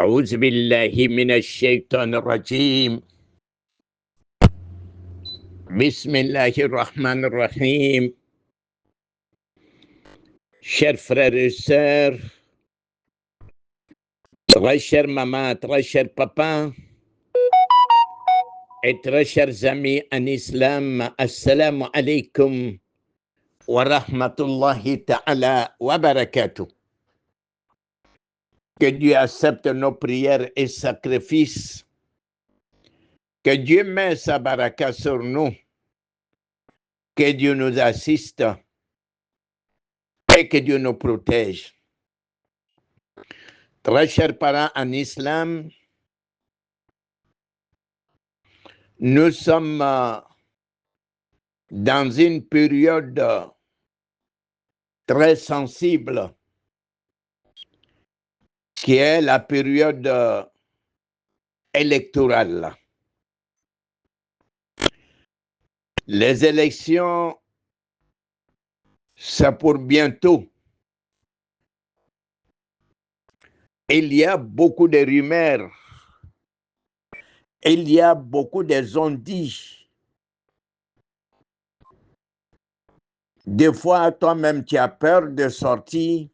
أعوذ بالله من الشيطان الرجيم. بسم الله الرحمن الرحيم. Chers frères et sœurs, très chère maman, très cher papa et très chers amis en islam, assalamu alaikum wa rahmatullahi ta'ala wa barakatuh. Que Dieu accepte nos prières et sacrifices. Que Dieu met sa baraka sur nous. Que Dieu nous assiste et que Dieu nous protège. Très chers parents en islam, nous sommes dans une période très sensible qui est la période électorale. Les élections, c'est pour bientôt. Il y a beaucoup de rumeurs. Il y a beaucoup de on-dit. Des fois, toi-même, tu as peur de sortir.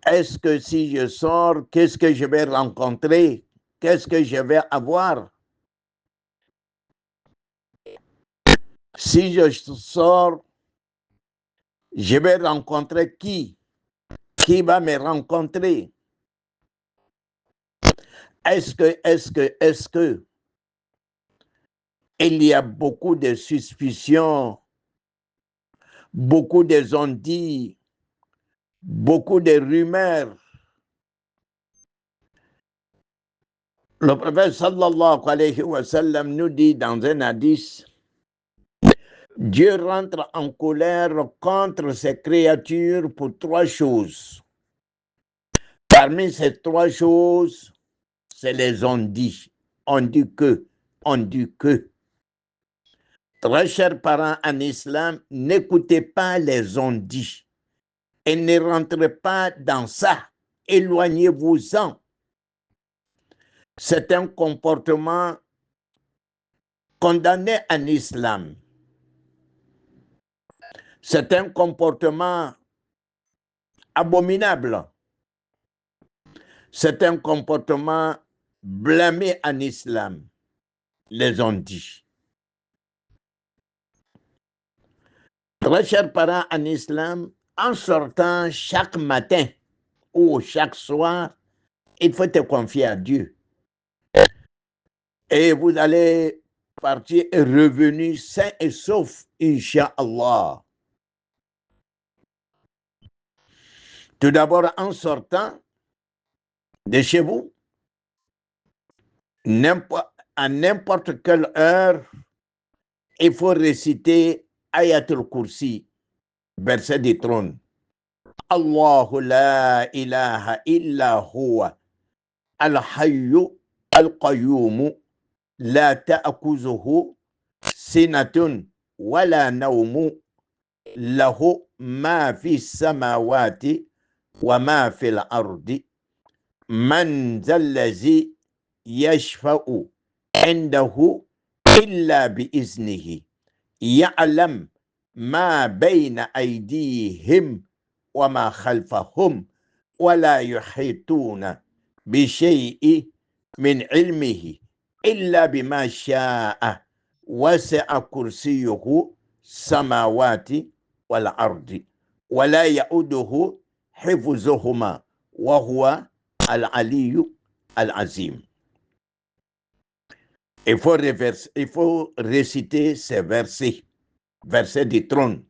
Est-ce que si je sors, qu'est-ce que je vais rencontrer? Qu'est-ce que je vais avoir? Si je sors, je vais rencontrer qui? Qui va me rencontrer? Est-ce que il y a beaucoup de suspicions, beaucoup de on-dit, beaucoup de rumeurs? Le prophète sallallahu alayhi wa sallam nous dit dans un hadith, Dieu rentre en colère contre ses créatures pour trois choses. Parmi ces trois choses, c'est les on-dit. On dit que, on dit que. Très chers parents en islam, n'écoutez pas les on-dit et ne rentrez pas dans ça. Éloignez-vous-en. C'est un comportement condamné en islam. C'est un comportement abominable. C'est un comportement blâmé en islam, les on-dit. Très chers parents en islam, en sortant chaque matin ou chaque soir, il faut te confier à Dieu. Et vous allez partir et revenir sain et sauf, Inch'Allah. Tout d'abord, en sortant de chez vous, à n'importe quelle heure, il faut réciter Ayatul Kursi, verset du trône. Allahu la ilaha illa huwa al-hayyu al-qayyumu la ta'kuzuhu sinatun wala nawmu lahu ma fi samawati wa ma fi al-ardi man zallazi yashfa'u indahu illa bi iznihi ya'lam ma bayna aydihim wa ma khalfahum wa la yuhituna bi shay'in min ilmihi illa bima sha'a wasi'a kursiyuhu samawati wal ardi wa la ya'uduhu hifzuhuma wa huwa al-aliyyu al-azim. Il faut réciter ces versets, versets du trône.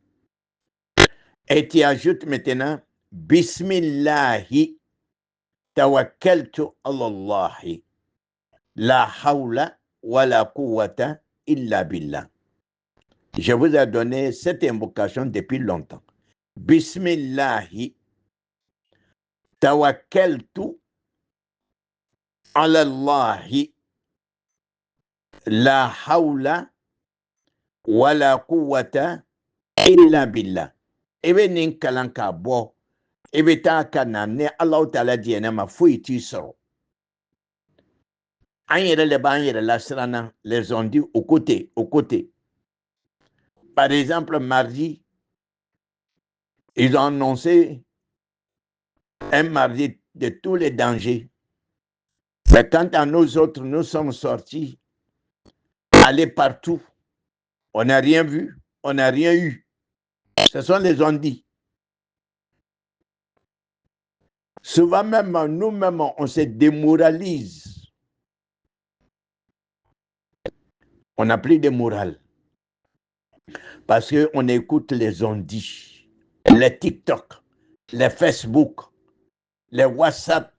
Et tu ajoutes maintenant, Bismillahi tawakkaltu ala Allahi, la hawla wa la quwwata illa billah. Je vous ai donné cette invocation depuis longtemps. Bismillahi tawakkaltu ala Allahi, la hawla wa la quwwata illa billah. Ebe nin kalan ka bɔ Ibita kana ne Allah Ta'ala dienema fouiti soro. Anyere le banyere la srana, les ont dit aux côtés. Par exemple, mardi, ils ont annoncé un mardi de tous les dangers. Mais quant à nous autres, nous sommes sortis, allés partout. On n'a rien vu, on n'a rien eu. Ce sont les on-dit. Souvent même, nous-mêmes, on se démoralise. On n'a plus de morale. Parce qu'on écoute les on-dit, les TikTok, les Facebook, les WhatsApp.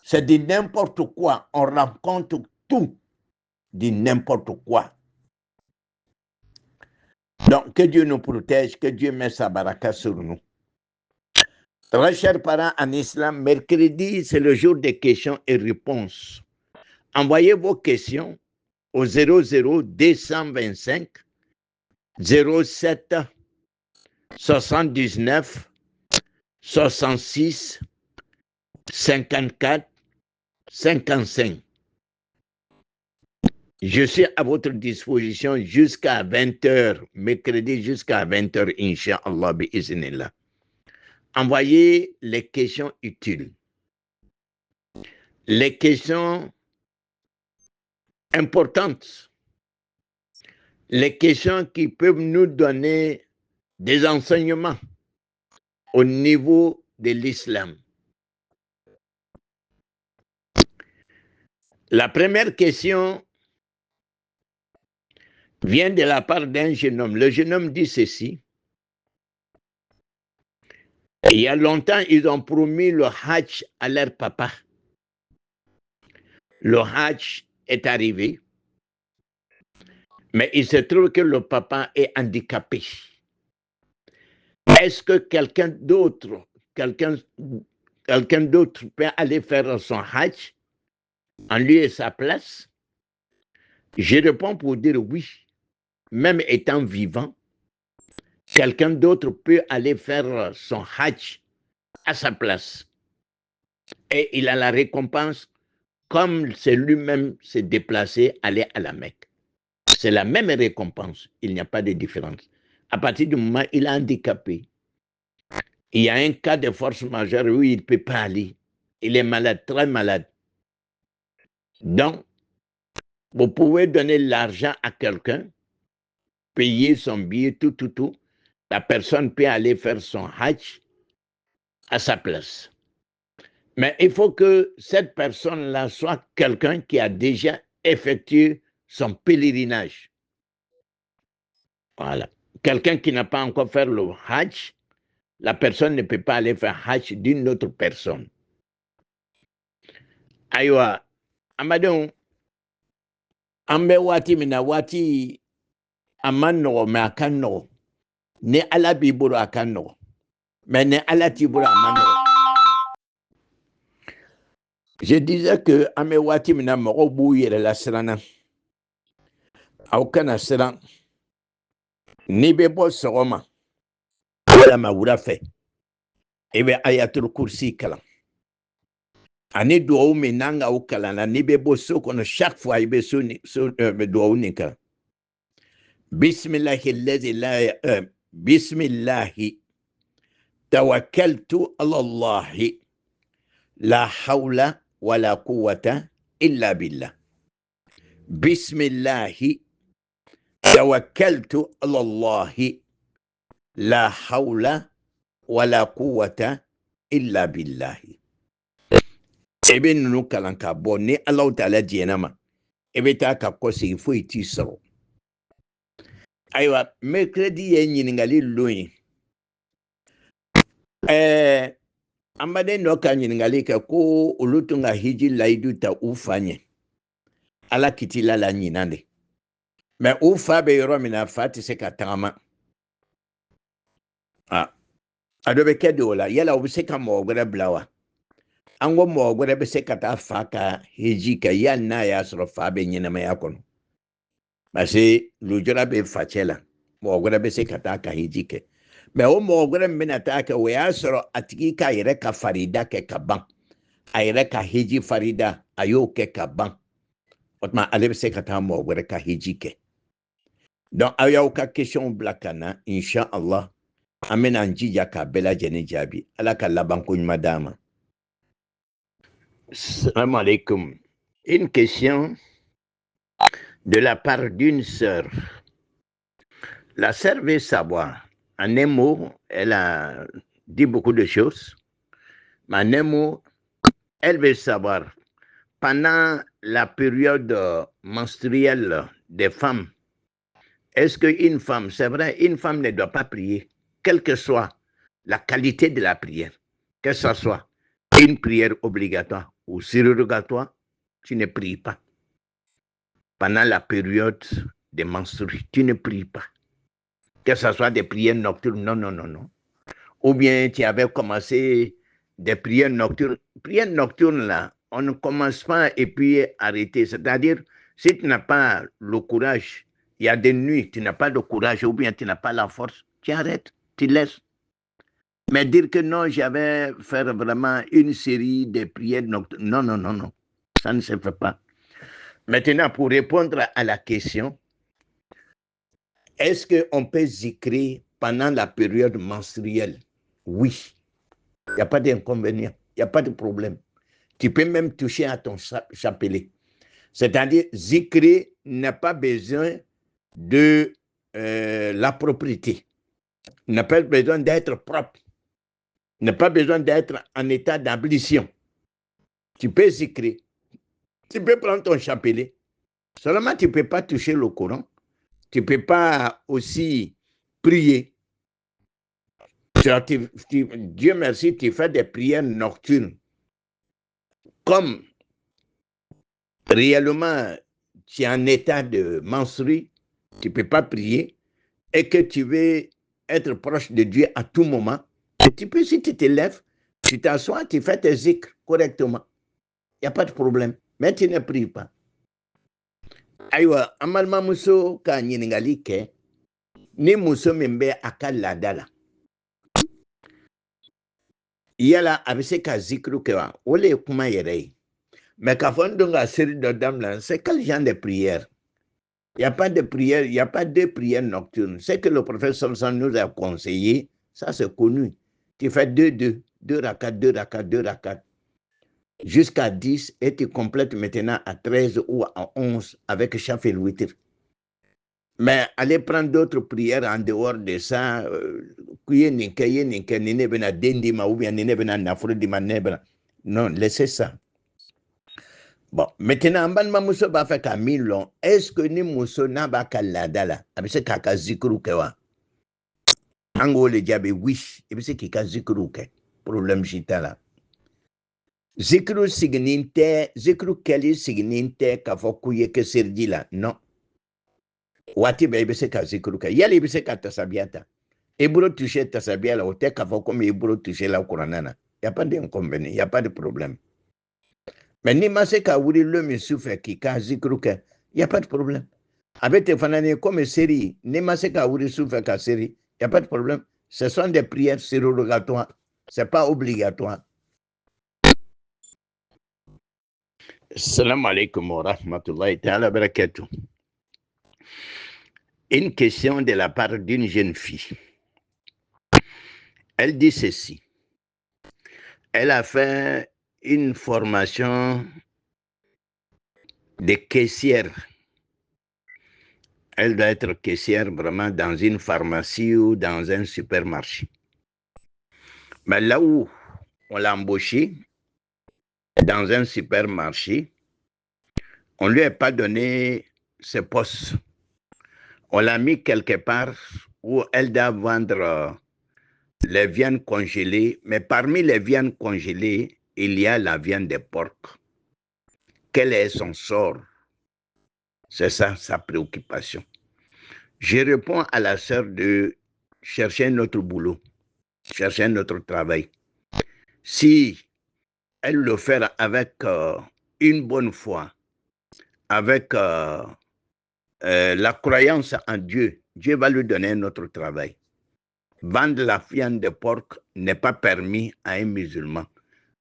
C'est de n'importe quoi. On rencontre tout de n'importe quoi. Donc, que Dieu nous protège, que Dieu mette sa baraka sur nous. Très chers parents en islam, mercredi, c'est le jour des questions et réponses. Envoyez vos questions au 00 225 07 79 66 54 55. Je suis à votre disposition jusqu'à 20h, mercredi jusqu'à 20h, Inch'Allah, bi'iznillah. Envoyez les questions utiles. Les questions importantes. Les questions qui peuvent nous donner des enseignements au niveau de l'islam. La première question vient de la part d'un jeune homme. Le jeune homme dit ceci. Il y a longtemps, ils ont promis le Hajj à leur papa. Le Hajj est arrivé, mais il se trouve que le papa est handicapé. Est-ce que quelqu'un d'autre peut aller faire son Hajj en lui et sa place? Je réponds pour dire oui. Même étant vivant, quelqu'un d'autre peut aller faire son Hajj à sa place. Et il a la récompense comme c'est lui-même s'est déplacé, aller à la Mecque. C'est la même récompense. Il n'y a pas de différence. À partir du moment où il est handicapé, il y a un cas de force majeure où il ne peut pas aller. Il est malade, très malade. Donc, vous pouvez donner l'argent à quelqu'un, payer son billet, tout. La personne peut aller faire son Hajj à sa place. Mais il faut que cette personne-là soit quelqu'un qui a déjà effectué son pèlerinage. Voilà. Quelqu'un qui n'a pas encore fait le Hajj, la personne ne peut pas aller faire Hajj d'une autre personne. Aywa, Amadou, Ambe wati mina wati amano me akano. Ne ala biburu akano. Mais ne ala tiburu amano. Je disais que Ambe wati mina morobu yere la srana. Aukana sran. Ni bebo soroma. Wala mawura fe. Ebe ayatul kursi kala. Ani doa menanga au kala na ni bebo so kono chaque fois ibe so doa unika. Bismillahi allazi la bismillahi tawakkaltu ala Allahi la hawla wala quwwata illa billah. Bismillahi tawakkaltu ala Allahi la hawla wala quwwata illa billahi. Ebe nunu kalanka bo ni Allah Ta'ala dienama. Ebe ta ka kosi ifo iti soro. Aywa, mercredi ye nyiningali loin. Amade no ka nyiningali ka ko ulutunga hiji laidu ta ufanye. Ala kitila la nyinande. Mais ufa be yoro mina fati se ka tama. Adobe kedo la yala ubise ka mogre blawa. Ango mogre be se ka ta faka hiji ka yana ya soro fa be nyinama ya kono. Basi lujura be fachela mogre be se ka ta ka hiji ke. Mais au mogre minata ke weasro atiki ka ire ka farida ke kaban. A ire ka hiji farida ayo ke kaban. Otma alebe se kata mogre ka hiji ke. Donc ayaw ka question blakana inshallah amena njija ka bela jeni jabi. Ala ka laban ko madama. Salam alaikum. Une question de la part d'une sœur. La sœur veut savoir, en un mot, elle a dit beaucoup de choses, mais en un mot, elle veut savoir, pendant la période menstruelle des femmes, est-ce qu'une femme, c'est vrai, une femme ne doit pas prier, quelle que soit la qualité de la prière, que ce soit une prière obligatoire ou surrogatoire, tu ne pries pas. Pendant la période des menstrues, tu ne pries pas. Que ce soit des prières nocturnes, non, non, non, non. Ou bien tu avais commencé des prières nocturnes. Prières nocturnes, là, on ne commence pas et puis arrêter. C'est-à-dire, si tu n'as pas le courage, il y a des nuits, tu n'as pas de courage ou bien tu n'as pas la force, tu arrêtes, tu laisses. Mais dire que non, j'avais fait vraiment une série de prières nocturnes, non, non, non, non. Ça ne se fait pas. Maintenant, pour répondre à la question, est-ce qu'on peut zikrer pendant la période menstruelle? Oui. Il n'y a pas d'inconvénient, il n'y a pas de problème. Tu peux même toucher à ton chapelet. C'est-à-dire, zikrer n'a pas besoin de la propriété. N'a pas besoin d'être propre. N'a pas besoin d'être en état d'ablution. Tu peux zikrer. Tu peux prendre ton chapelet. Seulement, tu ne peux pas toucher le Coran. Tu ne peux pas aussi prier. Dieu merci, tu fais des prières nocturnes. Comme réellement tu es en état de menstruer, tu ne peux pas prier, et que tu veux être proche de Dieu à tout moment, tu peux, si tu te lèves, tu t'assois, tu fais tes zikrs correctement. Il n'y a pas de problème. Mais tu ne pries pas. Aïwa, amalma muso ka nyiningali ke, ni muso membe akal ladala. Yala abise ka zikru kewa, ole kuma yerei. Mais quand on donne la série de dames là, c'est quel genre de prière? Il n'y a pas de prière, il n'y a pas de prière nocturne. C'est que le professeur Samson nous a conseillé, ça c'est connu. Tu fais 2 rakats, 2 rakats, 2 rakats, jusqu'à 10 et tu complètes maintenant à 13 ou à 11 avec chaf et witr. Mais aller prendre d'autres prières en dehors de ça, non, laissez ça. Bon, maintenant, ban muso ba fait Camille long. Est-ce que ni muso na ba kalada la? Abise kaka zikru kewa. Ango le diabe oui, abise kika zikru ke. Problème jita la. Zikru signinte, zikru keli signinte ka fokuye ke serdi la. Non. Wati be abise ka zikru ke. Yali abise ka tasabiata. Eburo touché tasabia la, ote ka fokum eburo touché la kuranana. Y a pas d'inconvénient, y a pas de problème. Mais ni maseka wuri le misufe ki ka zikru ke, il n'y a pas de problème. Avec tes fanani comme série, ni maseka wuri soufe ka série, il n'y a pas de problème. Ce sont des prières surrogatoires, ce n'est pas obligatoire. Salam alaikum wa rahmatullahi ta'ala barakatuh. Une question de la part d'une jeune fille. Elle dit ceci. Elle a fait une formation de caissière. Elle doit être caissière vraiment dans une pharmacie ou dans un supermarché. Mais là où on l'a embauchée, dans un supermarché, on ne lui a pas donné ce poste. On l'a mis quelque part où elle doit vendre les viandes congelées, mais parmi les viandes congelées, il y a la viande de porc. Quel est son sort? C'est ça sa préoccupation. Je réponds à la sœur de chercher notre boulot, chercher notre travail. Si elle le fait avec une bonne foi, avec la croyance en Dieu, Dieu va lui donner notre travail. Vendre la viande de porc n'est pas permis à un musulman.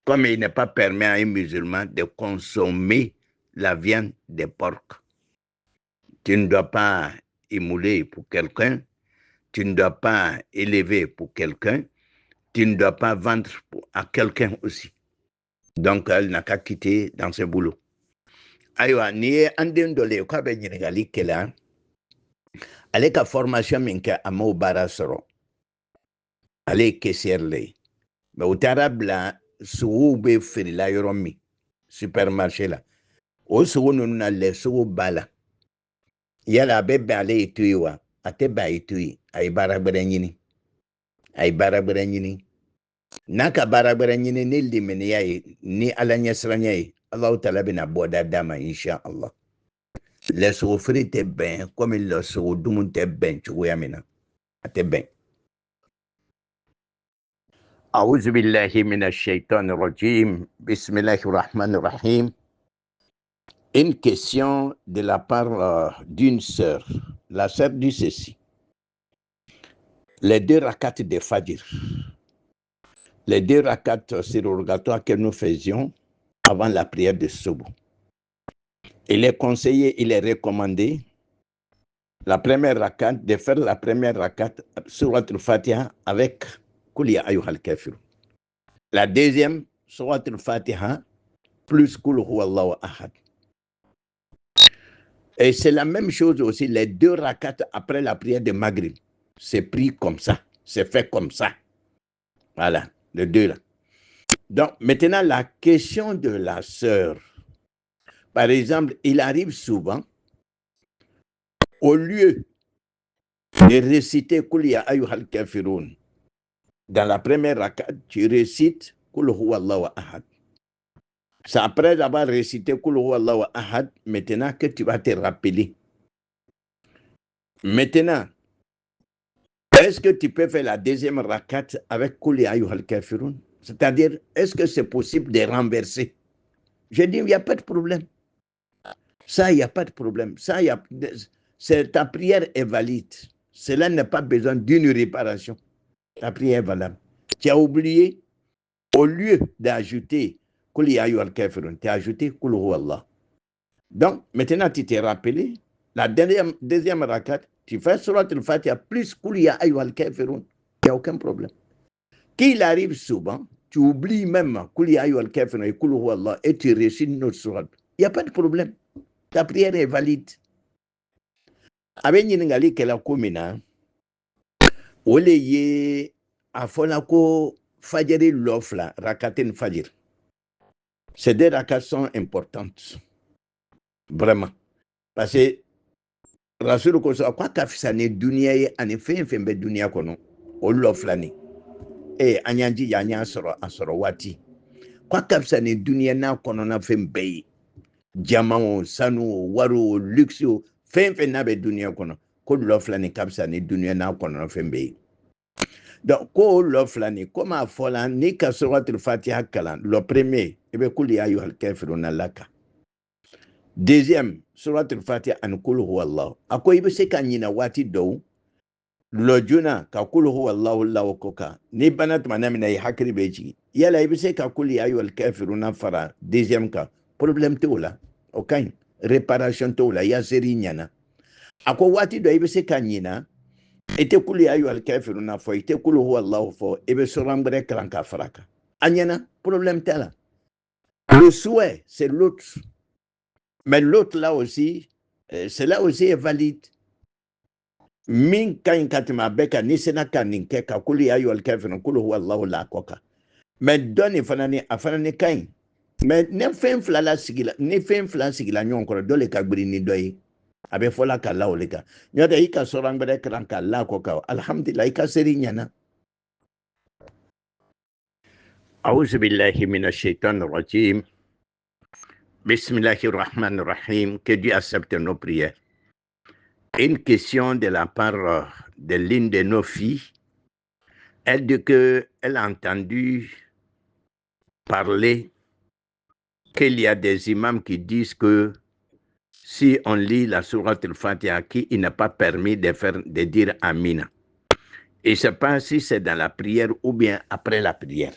Comme il n'est pas permis à un musulman de consommer la viande de porc. Tu ne dois pas émouler pour quelqu'un, tu ne dois pas élever pour quelqu'un, tu ne dois pas vendre à quelqu'un aussi. Donc, elle n'a qu'à quitter dans ce boulot. Aïwa, ni ye an den dɔ le k'a bɛ ɲininkali kɛla ale ka formation min kɛ a m'o baara sɔrɔ ale ye caissière le ye mɛ u taara bila sogow bɛ feerela yɔrɔ min supermarché la o sogo ninnu na lɛsogo b'a la yala a bɛ bɛn ale ye to ye wa a tɛ bɛn a ye to ye a ye baara wɛrɛ ɲini a ye baara wɛrɛ ɲini n'a ka baara wɛrɛ ɲini ni limaniya ye ni ala ɲɛsiranya ye Alahu taala bɛna bɔda d'a ma insha Allah. Lɛsogo feere tɛ bɛn komi lɛsogo dumun tɛ bɛn cogoya min na a tɛ bɛn. أعوذ بالله من الشيطان الرجيم بسم الله الرحمن الرحيم. Une question de la part d'une sœur. La sœur dit ceci. Les 2 rakats de Fajr, les 2 rakats surrogatoires que nous faisions avant la prière de Sobo. Il est conseillé, il est recommandé la première rakat, de faire la première rakat surat al-Fatiha avec Kul ya ayyuhal kafirun. La deuxième, surat al-Fatiha plus Kul huwallahu ahad. Et c'est la même chose aussi, les 2 rakats après la prière de Maghrib. C'est pris comme ça, c'est fait comme ça. Voilà, les 2 là. Donc, maintenant, la question de la sœur. Par exemple, il arrive souvent, au lieu de réciter Kul ya ayyuhal kafirun, dans la première rakat, tu récites Kul huwallahu ahad. C'est après avoir récité Kul huwallahu ahad, maintenant que tu vas te rappeler. Maintenant, est-ce que tu peux faire la deuxième rakat avec Kul ya ayyuhal kafirun? C'est-à-dire, est-ce que c'est possible de renverser? Je dis, il n'y a pas de problème. Ça, il n'y a pas de problème. Ça, ta prière est valide. Cela n'a pas besoin d'une réparation. Ta prière est valable. Tu as oublié, au lieu d'ajouter Kul ya ayyuhal kafirun, tu as ajouté Kul huwallah. Donc, maintenant, tu t'es rappelé, la deuxième rakat, tu fais surat al-Fatiha plus Kul ya ayyuhal kafirun. Il n'y a aucun problème. Qu'il arrive souvent, tu oublies même Kul ya ayyuhal kafirun et Kul huwallah et tu récites notre surat. Il n'y a pas de problème. Ta prière est valide. Abe ɲininkali kɛla ko min na o le ye a fɔla ko fajiri lɔ 2 rakatin fajir. Ces 2 rakats sont importantes. Vraiment. Parce que Rasul ko sɔ ko ka fisa ni duniya ye ani fɛn fɛn bɛ duniya kɔnɔ o lɔ 2 ni. An y'an jija an y'a sɔrɔ a sɔrɔ waati. Ko ka fisa ni duniya n'a kɔnɔna fɛn bɛɛ ye. Jama o, sanu o, wari o, luxe o, fɛn fɛn n'a bɛ duniya kɔnɔ. Ko lɔ 2 ni ka fisa ni duniya n'a kɔnɔna fɛn bɛɛ ye. Donc, ko lɔ 2 ni, comme a fɔla ni ka suratul Fatiha kalan, le premier, i bɛ Kul ya ayyuhal kafirun laka. Deuxième, suratul Fatiha ani Kul huwallahu. A ko i bɛ se ka ɲina waati dɔw, lɔ joona ka Kul huwallahu lawɔ ko kan. Ni bana tumana min na i hakili bɛ jigin. Yala i bɛ se ka Kul ya ayyuhal kafirun fara deuxième kan. Problème t'o la. O ka ɲi. Réparation t'o la. Ya seri ɲana. A ko waati dɔ i bɛ se ka ɲina. Ite Kul ya ayyuhal kafirun fɔ, ite Kul huwallahu fɔ, i bɛ suran wɛrɛ kalan ka fara kan. A ɲɛna, problème t'a la. Le souhait, c'est l'autre. Mais l'autre là aussi, cela aussi est valide. Min ka ɲi ka tɛmɛ a bɛɛ kan, n'i sera ka nin kɛ ka Kul ya ayyuhal kafirun, Kul huwallahu la kɔ kan. Mais dɔ nin fana ni, a fana ni ka ɲi. Mais ni fɛn 2 la sigila, ni fɛn 2 sigila ɲɔgɔn kɔrɔ, dɔ le ka girin ni dɔ ye. A bɛ fɔla ka la o le kan. N'o tɛ i ka suran wɛrɛ kalan ka la kɔ kan, alhamdulillah i ka seri ɲana. أعوذ بالله من الشيطان الرجيم بسم الله الرحمن الرحيم. Que Dieu accepte nos prières. Une question de la part de l'une de nos filles. Elle dit qu'elle a entendu parler qu'il y a des imams qui disent que si on lit la sourate al-Fatiha, il n'est pas permis de dire Amina. Et je ne sais pas si c'est dans la prière ou bien après la prière.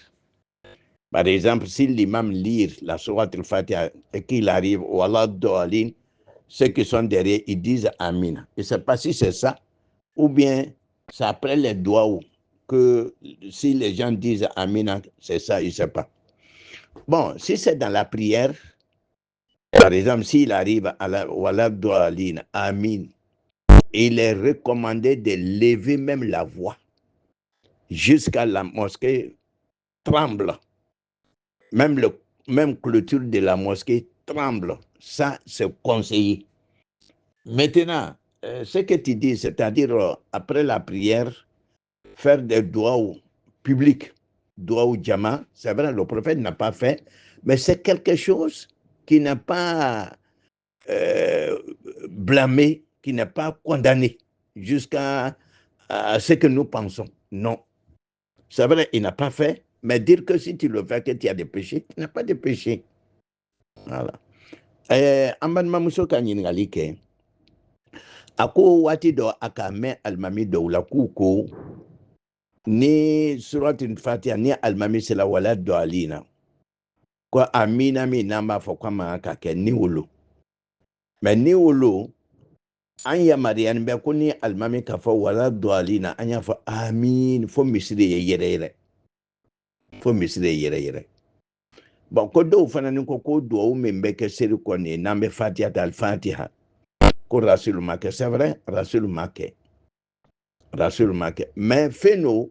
Par exemple, si l'imam lit la sourate al-Fatiha et qu'il arrive au Allah Doalin, ceux qui sont derrière, ils disent Amin. Je ne sais pas si c'est ça ou bien c'est après les doigts que si les gens disent Amin, c'est ça, je ne sais pas. Bon, si c'est dans la prière, par exemple, s'il arrive au Allah Doalin, Amin, il est recommandé de lever même la voix jusqu'à la mosquée tremble. Même clôture de la mosquée tremble. Ça, c'est conseillé. Maintenant, ce que tu dis, c'est-à-dire après la prière, faire des doigts publics, doigts ou jama, c'est vrai, le prophète n'a pas fait, mais c'est quelque chose qui n'est pas blâmé, qui n'est pas condamné jusqu'à ce que nous pensons. Non. C'est vrai, il n'a pas fait, mais dire que si tu le fais, que tu as des péchés, tu n'as pas de péché. Voilà. Amban mamuso ka ɲininkali kɛ a ko waati dɔ a ka mɛn alimami dɔw la k'u ko ni surati fatiha ni alimami sela wala dɔali na ko amina min n'an b'a fɔ k'a man ka kɛ ni wolo mɛ ni wolo an yamaruyalen bɛ ko ni alimami ka fɔ wala dɔali na an y'a fɔ amin fo misiri ye yɛrɛ yɛrɛ fo misiri ye yɛrɛ yɛrɛ. Bon, ko dɔw fana ni ko duwawu min bɛ kɛ seli kɔni n'an bɛ fatiha ta alfatiha ko rasulu ma kɛ c'est vrai rasulu ma kɛ mais fɛn do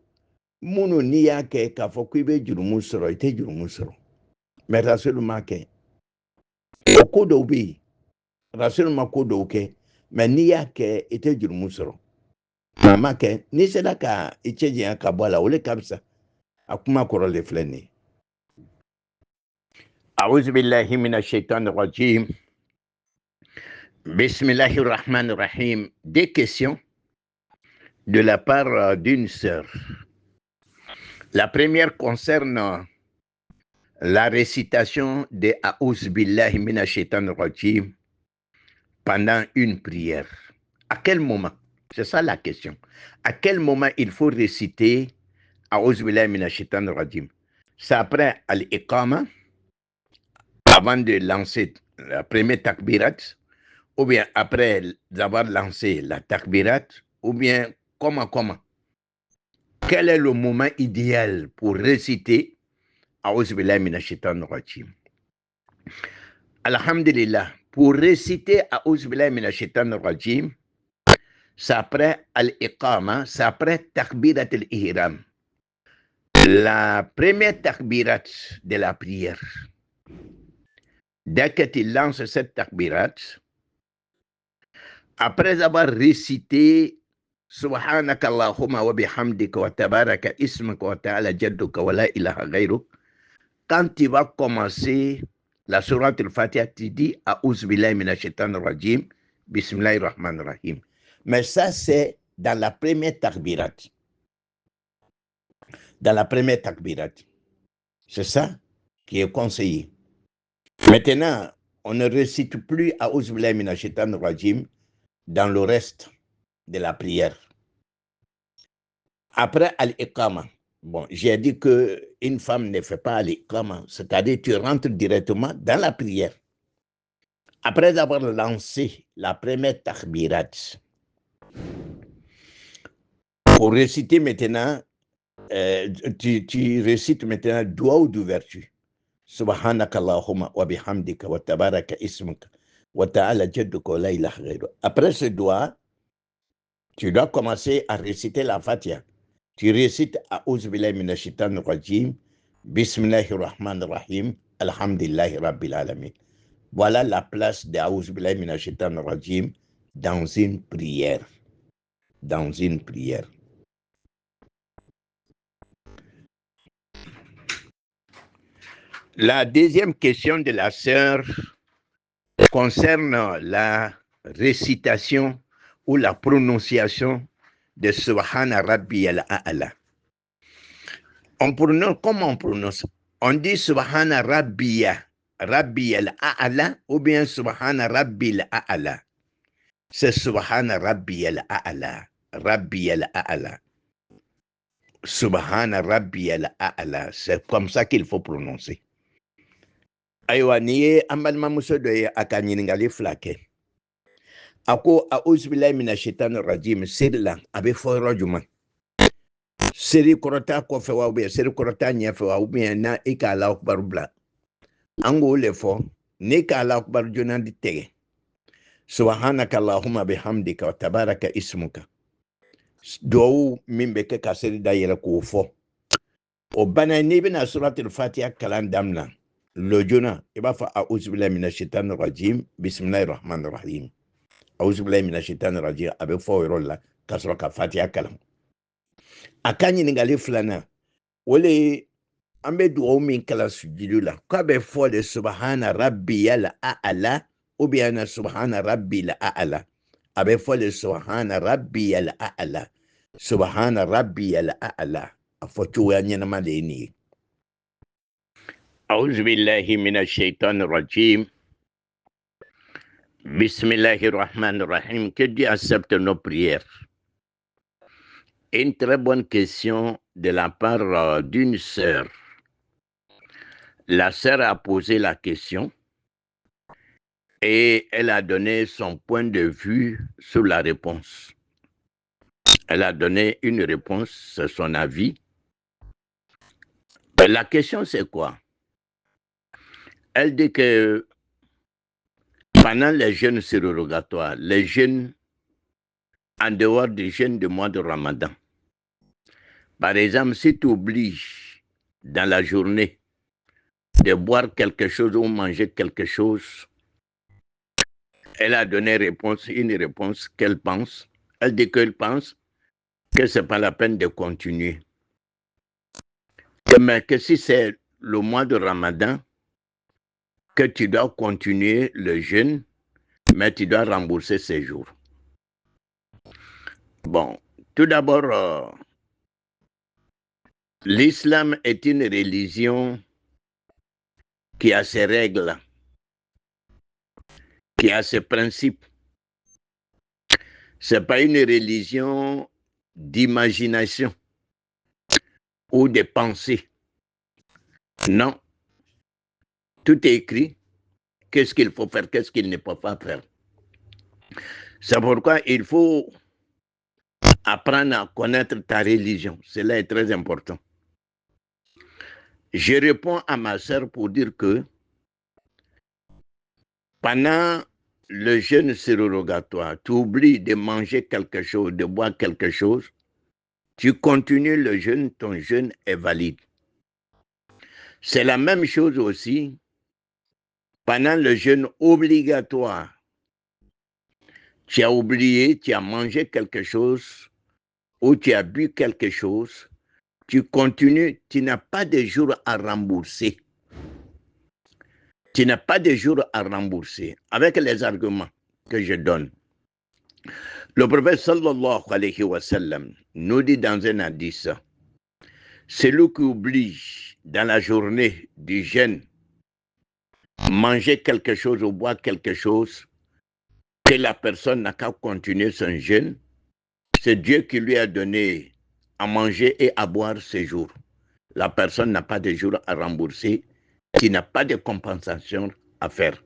minnu n'i y'a kɛ k'a fɔ k'i bɛ jurumu sɔrɔ i tɛ jurumu sɔrɔ mais rasulu ma kɛ o ko dɔw bɛ yen rasulu ma ko dɔw kɛ mais n'i y'a kɛ i tɛ jurumu sɔrɔ a ma kɛ n'i sera ka i cɛ janya ka bɔ a la o le ka fisa a kuma kɔrɔ de filɛ nin ye. أعوذ بالله من الشيطان الرجيم بسم الله الرحمن الرحيم. Des questions de la part d'une sœur. La première concerne la récitation de A'ouz billahi minash shaitanir rajim pendant une prière. À quel moment? C'est ça la question. À quel moment il faut réciter A'ouz billahi minash shaitanir rajim? C'est après al-iqama, avant de lancer la première takbirat, ou bien après avoir lancé la takbirat, ou bien comment? Quel est le moment idéal pour réciter A'ouz billahi minash shaitanir rajim? Alhamdulillah, pour réciter A'ouz billahi minash shaitanir rajim, c'est après al-iqama, c'est après takbirat al-ihram. La première takbirat de la prière. Dès que tu lances cette takbirat, après avoir récité Subhanaka Allahumma wa bihamdika wa tabaraka ismuka wa ta'ala jadduka wa la ilaha ghayruk, quand tu vas commencer la sourate al-Fatiha, tu dis A'ouz billahi minash shaitanir rajim, Bismillahir rahmanir rahim. Mais ça, c'est dans la première takbirat. Dans la première takbirat. C'est ça qui est conseillé. Maintenant, on ne récite plus A'ouz billahi minash shaitanir rajim dans le reste de la prière. Après al-iqama, bon, j'ai dit qu'une femme ne fait pas al-iqama, c'est-à-dire tu rentres directement dans la prière. Après avoir lancé la première takbirat, pour réciter maintenant, tu récites maintenant doigt d'ouverture. Subhanaka Allahumma wa bihamdika wa tabaraka ismuka wa ta'ala jadduka wa la ilaha ghayruk. Après ce doigt, tu dois commencer à réciter la Fatiha. Tu récites A'ouz billahi minash shaitanir rajim, Bismillahir rahmanir rahim, Alhamdulillahi rabbil alamin. Voilà la place d'A'ouz billahi minash shaitanir rajim dans une prière. Dans une prière. La deuxième question de la sœur concerne la récitation ou la prononciation de Subhana Rabbi al-A'la. Comment on prononce? On dit Subhana Rabbi al-A'la ou bien Subhana Rabbi al-A'la. C'est Subhana Rabbi al-A'la. Rabbi al-A'la. Subhana Rabbi al-A'la. C'est comme ça qu'il faut prononcer. Aïwa, niye amalma muso do ye aka ɲiningali fila kɛ. A ko a'uzubilahi mina shaitani rajim seri la a bɛ fɔ yɔrɔ juman? Seri kɔrɔta kɔfɛ wa ubiyɛn seri kɔrɔta ɲɛfɛ wa ubiyɛn na i ka Alahu akibaru bila? An k'o le fɔ n'i ka Alahu akibaru joona di tigɛ. Subhanaka Allahumma bihamdika wa tabaraka ismuka. Duwawu min bɛ kɛ ka seri da yɛrɛ k'o fɔ. O bana n'i bɛna suratul fatiha kalan daminɛ lojona i b'a fɔ a'uzubilahi mina shaitani rajim bisimilahi rahmani rahim. A'uzubilahi mina shaitani rajim a bɛ fɔ o yɔrɔ la ka sɔrɔ ka fatiha kalan. A ka ɲiningali filanan o le ye an bɛ duwawu min kalan sujudu la k'a bɛ fɔ de subhana rabbiyal a'la ubiyɛn na subhana rabbil a'la. A bɛ fɔ de subhana rabbiyal a'la. Subhana rabbiyal a'la. A fɔ cogoya ɲɛnama de ye nin ye. A'uzubillahi mina shaitani rajim. Bismillahirrahmanirrahim. Que Dieu accepte nos prières. Une très bonne question de la part d'une sœur. La sœur a posé la question et elle a donné son point de vue sur la réponse. Elle a donné une réponse, c'est son avis. La question c'est quoi? Elle dit que pendant les jeûnes surrogatoires, les jeûnes en dehors du jeûne du mois de Ramadan, par exemple, si tu oublies dans la journée de boire quelque chose ou manger quelque chose, elle a donné une réponse qu'elle pense. Elle dit qu'elle pense que ce n'est pas la peine de continuer. Mais que si c'est le mois de Ramadan, que tu dois continuer le jeûne, mais tu dois rembourser ces jours. Bon, tout d'abord, l'islam est une religion qui a ses règles, qui a ses principes. Ce n'est pas une religion d'imagination ou de pensée. Non. Tout est écrit. Qu'est-ce qu'il faut faire, qu'est-ce qu'il ne peut pas faire. C'est pourquoi il faut apprendre à connaître ta religion. Cela est très important. Je réponds à ma sœur pour dire que pendant le jeûne surrogatoire, tu oublies de manger quelque chose, de boire quelque chose, tu continues le jeûne, ton jeûne est valide. C'est la même chose aussi pendant le jeûne obligatoire. Tu as oublié, tu as mangé quelque chose ou tu as bu quelque chose, tu continues, tu n'as pas de jour à rembourser. Tu n'as pas de jour à rembourser avec les arguments que je donne. Le prophète sallallahu alayhi wa sallam nous dit dans un hadith, celui qui oublie dans la journée du jeûne manger quelque chose ou boire quelque chose, que la personne n'a qu'à continuer son jeûne, c'est Dieu qui lui a donné à manger et à boire ces jours. La personne n'a pas de jour à rembourser, qui n'a pas de compensation à faire.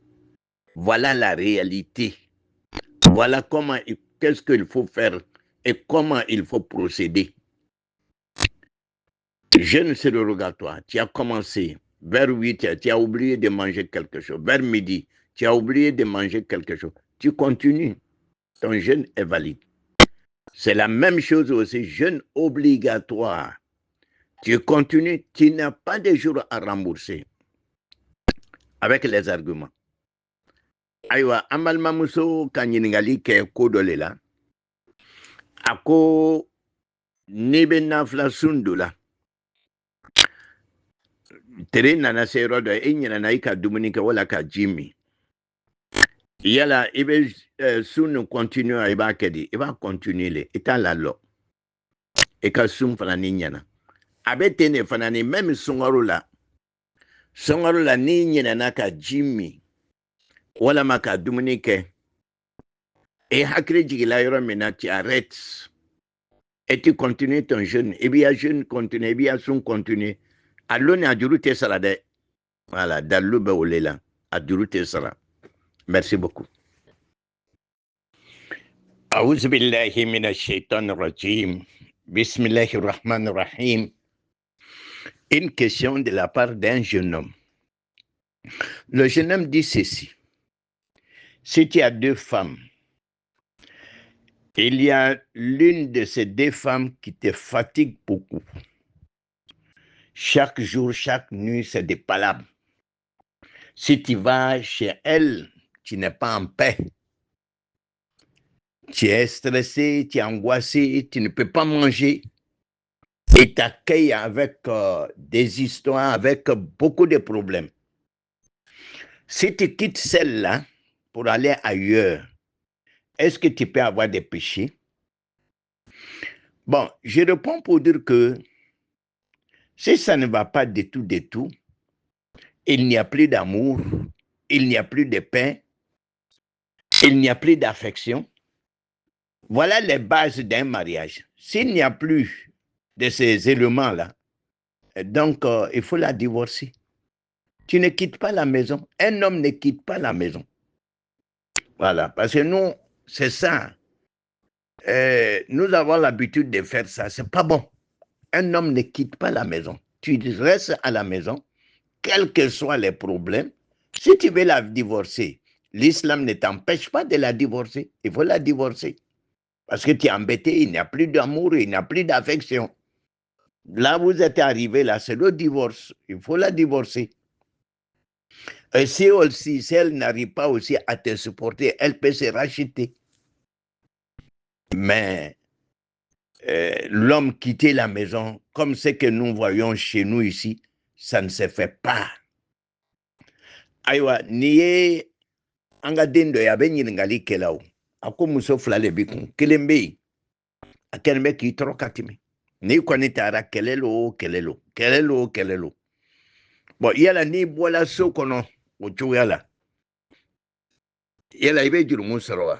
Voilà la réalité. Voilà qu'est-ce qu'il faut faire et comment il faut procéder. Jeûne surrogatoire, tu as commencé vers 8 heures, tu as oublié de manger quelque chose. Vers midi, tu as oublié de manger quelque chose. Tu continues. Ton jeûne est valide. C'est la même chose aussi, jeûne obligatoire. Tu continues, tu n'as pas de jour à rembourser. Avec les arguments. Aïwa, amal mamuso kanyiningali ke kodole la. Ako nibe nafla sundula. Tere nana sero do inyana na ika dumunike wala ka jimi. Yala ibe sunu continue iba kedi, iba continue le, ita la lo. Eka sum fanani nyana. Abe tene fanani même songoro la. Songoro la ni nyana na ka jimi. Wala maka dumunike. E hakri jigila yoro mina ti arrête. et tu continues ton jeûne. Et bien, jeûne continue, et bien, son continue. Alors, on a du route salade. Voilà, dans le baoula, a du route salade. Merci beaucoup. أعوذ بالله من الشيطان الرجيم بسم الله الرحمن الرحيم. Une question de la part d'un jeune homme. Le jeune homme dit ceci. Si tu as deux femmes, il y a l'une de ces deux femmes qui te fatigue beaucoup. Chaque jour, chaque nuit, c'est des palabres. Si tu vas chez elle, tu n'es pas en paix. Tu es stressé, tu es angoissé, tu ne peux pas manger. Et t'accueille avec des histoires, avec beaucoup de problèmes. Si tu quittes celle-là pour aller ailleurs, est-ce que tu peux avoir des péchés? Bon, je réponds pour dire que si ça ne va pas du tout, il n'y a plus d'amour, il n'y a plus de paix, il n'y a plus d'affection. Voilà les bases d'un mariage. S'il n'y a plus de ces éléments-là, donc il faut la divorcer. Tu ne quittes pas la maison. Un homme ne quitte pas la maison. Voilà, parce que nous, c'est ça. Nous avons l'habitude de faire ça. C'est pas bon. Un homme ne quitte pas la maison. Tu restes à la maison, quels que soient les problèmes. Si tu veux la divorcer, l'islam ne t'empêche pas de la divorcer. Il faut la divorcer. Parce que tu es embêté, il n'y a plus d'amour, il n'y a plus d'affection. Là, vous êtes arrivé, là, c'est le divorce. Il faut la divorcer. Et si aussi, si elle n'arrive pas aussi à te supporter, elle peut se racheter. Mais l'homme quitter la maison, comme ce que nous voyons chez nous ici, ça ne se fait pas. Aïwa, niye anga dendo ya be ɲiningali kɛla o a ko muso fila le bi kun kelen be yen a kɛlen bɛ k'i tɔrɔ ka tɛmɛ n'i kɔni taara kɛlɛ lo kɛlɛ lo kɛlɛ lo kɛlɛ lo bɔn yala n'i bɔra so kɔnɔ o cogoya la yala i bɛ jurumu sɔrɔ wa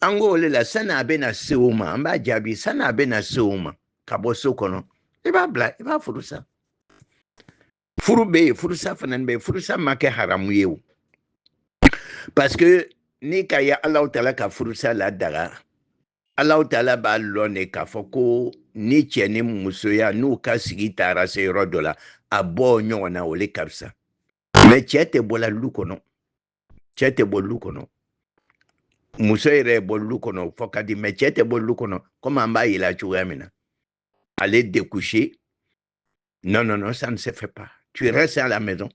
an ko o le la sanni a bɛna se o ma an b'a jaabi sanni a bɛna se o ma ka bɔ so kɔnɔ i b'a bila i b'a furusa furu bɛ yen furusa fana bɛ yen furusa ma kɛ haramu ye o parce que n'i ka ye Alahu Taala ka furusa ladaga Alahu Taala b'a lɔn de k'a fɔ ko ni cɛ ni musoya n'u ka sigi taara se yɔrɔ dɔ la a bɔ ɲɔgɔn na o le ka fisa mais cɛ tɛ bɔla lu kɔnɔ cɛ tɛ bɔ lu kɔnɔ muso yɛrɛ bɔ lu kɔnɔ fɔ ka di mais cɛ tɛ bɔ lu kɔnɔ comme an b'a yira cogoya min na aller découcher non non non ça ne se fait pas tu restes à la maison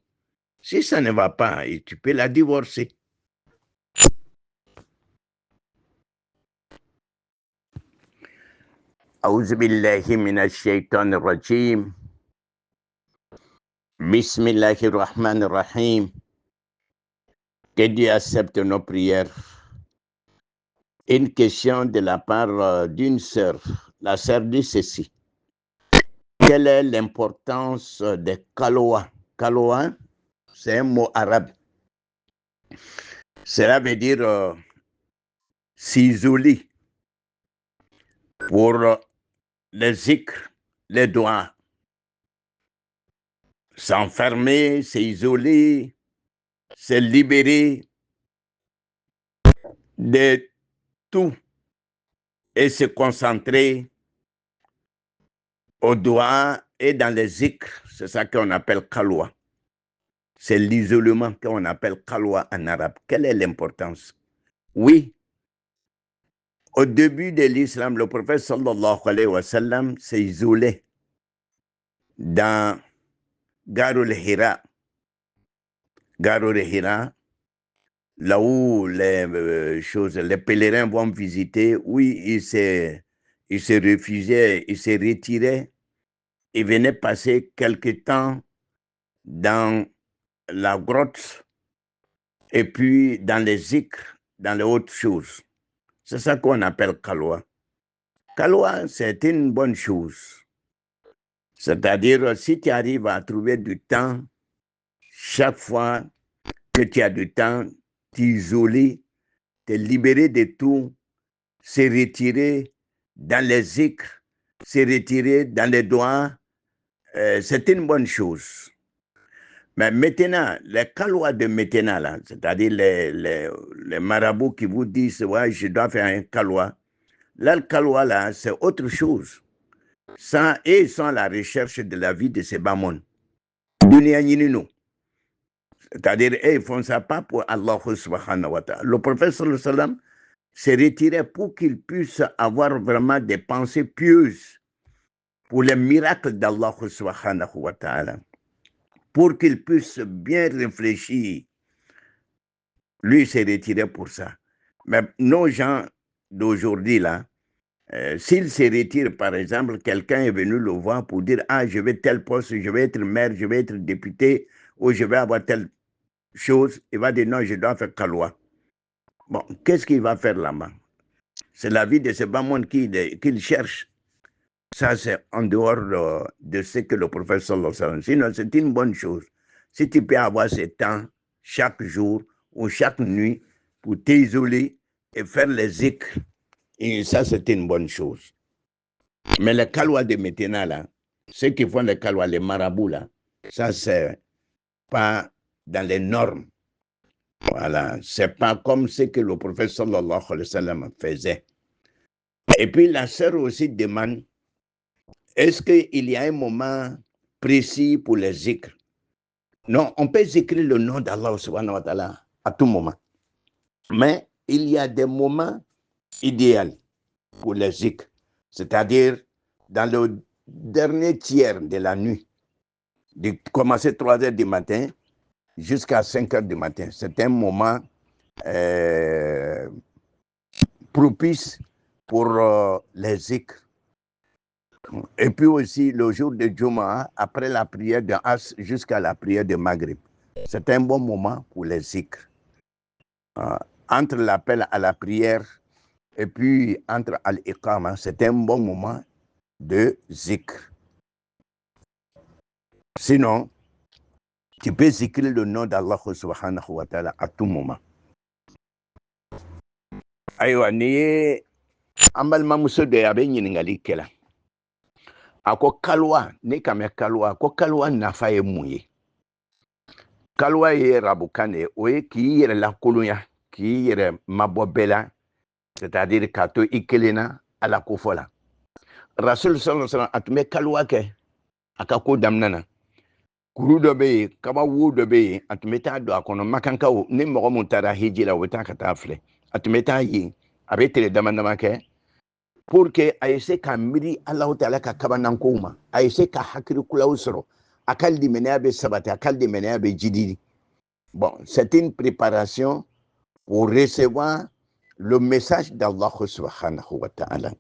si ça ne va pas tu peux la divorcer. أعوذ بالله من الشيطان الرجيم بسم الله الرحمن الرحيم. Que Dieu accepte nos prières. Une question de la part d'une sœur. La sœur dit ceci. Quelle est l'importance des kaloa? Kaloa, c'est un mot arabe. Cela veut dire s'isoler pour les zikr, les doigts. S'enfermer, s'isoler, se libérer de tout et se concentrer au doigt et dans les zikr. C'est ça qu'on appelle kaloa. C'est l'isolement qu'on appelle kaloa en arabe. Quelle est l'importance? Oui, au début de l'islam, le prophète sallallahu alayhi wa sallam s'est isolé dans Garul Hira. Garul Hira, là où les pèlerins vont visiter, oui, il se réfugiait, il se retirait, il venait passer quelque temps dans la grotte et puis dans les zikr, dans les autres choses. C'est ça qu'on appelle kaloa. Kaloa, c'est une bonne chose. C'est-à-dire, si tu arrives à trouver du temps, chaque fois que tu as du temps, t'isoler, te libérer de tout, se retirer dans les zikrs, se retirer dans les doigts, c'est une bonne chose. Mais maintenant, les kalois de maintenant, là, c'est-à-dire les marabouts qui vous disent, ouais, je dois faire un kalois. Là, le kalois, là, c'est autre chose. Ça, et ils sont à la recherche de la vie de ces bamons. C'est-à-dire, ils font ça pas pour Allah subhanahu wa ta'ala. Le prophète sallallahu alayhi wa sallam s'est retiré pour qu'il puisse avoir vraiment des pensées pieuses pour les miracles d'Allah subhanahu wa ta'ala. Pour qu'il puisse bien réfléchir. Lui s'est retiré pour ça. Mais nos gens d'aujourd'hui, là, s'il se retire, par exemple, quelqu'un est venu le voir pour dire « Ah, je vais tel poste, je vais être maire, je vais être député, ou je vais avoir telle chose », il va dire « Non, je dois faire Kaloua ». Bon, qu'est-ce qu'il va faire là-bas? C'est la vie de ce bas monde qu'il cherche. Ça, c'est en dehors de ce que le prophète sallallahu alayhi wa sallam. Sinon, c'est une bonne chose. Si tu peux avoir ce temps chaque jour ou chaque nuit pour t'isoler et faire les zikrs, et ça, c'est une bonne chose. Mais les kalois de maintenant, là, ceux qui font les kalois, les marabouts, là, ça, c'est pas dans les normes. Voilà, c'est pas comme ce que le prophète sallallahu alayhi wa sallam faisait. Et puis la sœur aussi demande, est-ce qu'il y a un moment précis pour les zikrs? Non, on peut zikrer le nom d'Allah subhanahu wa ta'ala à tout moment. Mais il y a des moments idéaux pour les zikrs. C'est-à-dire dans le dernier tiers de la nuit, de commencer 3 heures du matin jusqu'à 5 heures du matin. C'est un moment propice pour les zikrs. Et puis aussi le jour de Jumu'ah, après la prière de As jusqu'à la prière de Maghrib. C'est un bon moment pour les zikrs. Entre l'appel à la prière et puis entre al-Iqama, c'est un bon moment de zikr. Sinon, tu peux zikrer le nom d'Allah subhanahu wa ta'ala à tout moment. Aïwa, ni ambal mamuso de abe nyiningali kela. Ako kalwa, ni kame kalwa, ako kalwa nafa ye mouye. Kalwa ye rabukane, oye ki yere la kolunya, ki yere mabobela, c'est-à-dire kato ikelena ala kofola. Rasul sallallahu alayhi wa sallam atume kalwa ke, akako damnana. Kuru dɔ bɛ yen, kaba wo dɔ bɛ yen, a tun bɛ taa don a kɔnɔ makankaw ni mɔgɔ min taara hiji la o bɛ taa ka taa filɛ a tun bɛ taa yen a bɛ tile dama dama kɛ pour que a ye se ka miiri Alahu Taala ka kabanankow ma, a ye se ka hakilikoulaw sɔrɔ, a ka limaniya bɛ sabati, a ka limaniya bɛ jidi. Bon, c'est une préparation pour recevoir le message d'Allah subhanahu wa ta'ala.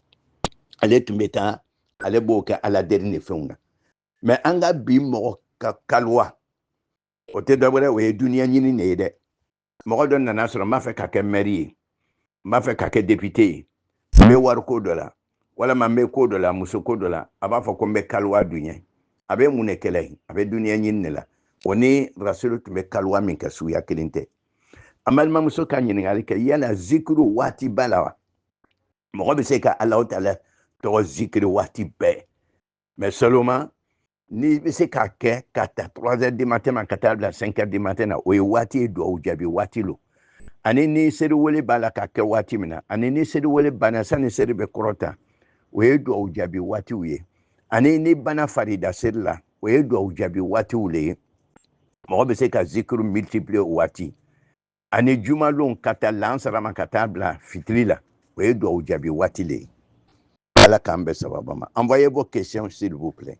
Ale tun bɛ taa, ale b'o kɛ aladeli ni fɛnw na. Mais an ka bi mɔgɔ ka kalwa o tɛ dɔ wɛrɛ o ye duniya ɲini de ye dɛ. Mɔgɔ dɔ nana sɔrɔ n b'a fɛ ka kɛ maire ye, n b'a fɛ ka kɛ député ye, n bɛ wari ko dɔ la walama n bɛ ko dɔ la muso ko dɔ la, a b'a fɔ ko n bɛ kalwa dun ye, a bɛ mun de kɛlɛ ye, a bɛ duniya ɲini de la. O ni Rasulu tun bɛ kalwa min kɛ suguya kelen tɛ. An balimamuso ka ɲininkali kɛ yala zikiri waati b'a la wa? Mɔgɔ bɛ se ka Alahu Taala tɔgɔ zikiri waati bɛɛ, mais seulement ni bɛ se k'a kɛ ka ta 3 heures du matin ma ka taa bila 5 heures du matin na, o ye waati ye duwawu jaabi waati lo. Ani ni seli wele b'a la ka kɛ waati min na, ani ni seli wele banna sani seli bɛ kɔrɔta, o ye duwawu jaabi waatiw ye. Ani ni bana farida seli la, o ye duwawu jaabi waatiw le ye. Mɔgɔ bɛ se ka zikiri multiplier o waati. Ani jumalon ka taa lansara ma ka taa bila fitiri la, o ye duwawu jaabi waati le ye. Ala k'an bɛɛ sababa ma. Envoyez vos questions s'il vous plaît.